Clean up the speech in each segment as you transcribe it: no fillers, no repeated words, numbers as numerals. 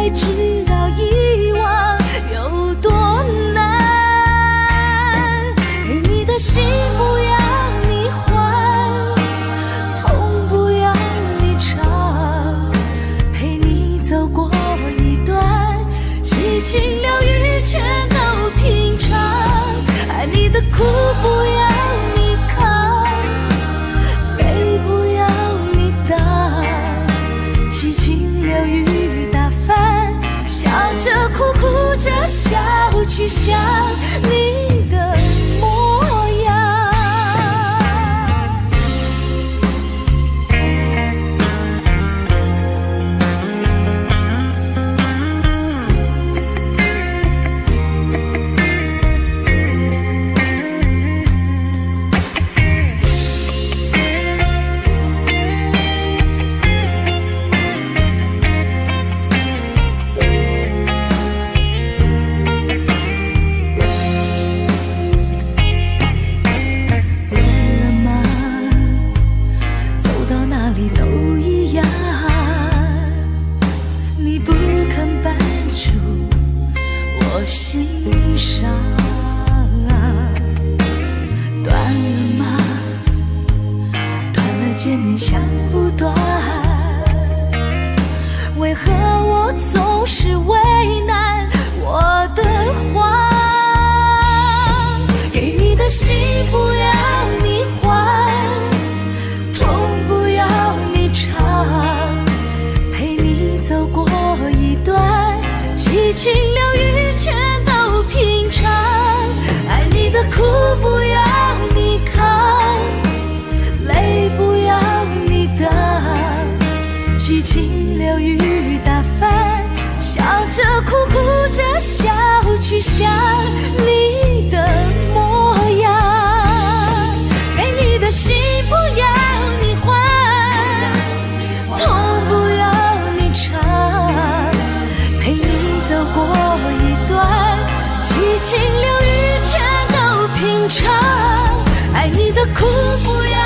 才知道遗忘有多难。给你的心不要你还，痛不要你尝，陪你走过一段激情流雨全都品尝。爱你的苦不要你扛，泪不要你挡，激情流雨打翻，笑着哭哭着笑去想你的模样。心上断了吗？断了见面想不断，为何我总是为难我的谎？给你的心不要你还，痛不要你尝，陪你走过一段激情流雨全都品尝。爱你的苦不要你扛，泪不要你挡，激情流雨打翻，笑着哭哭着笑去想你的模样。给你的心不要你还，痛不要你尝，陪你走过一段激情流雨全都品尝。爱你的苦不要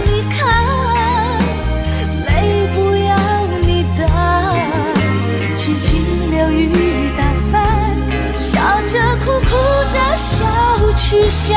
你扛，泪不要你挡，激情流雨打翻，笑着哭哭着笑去想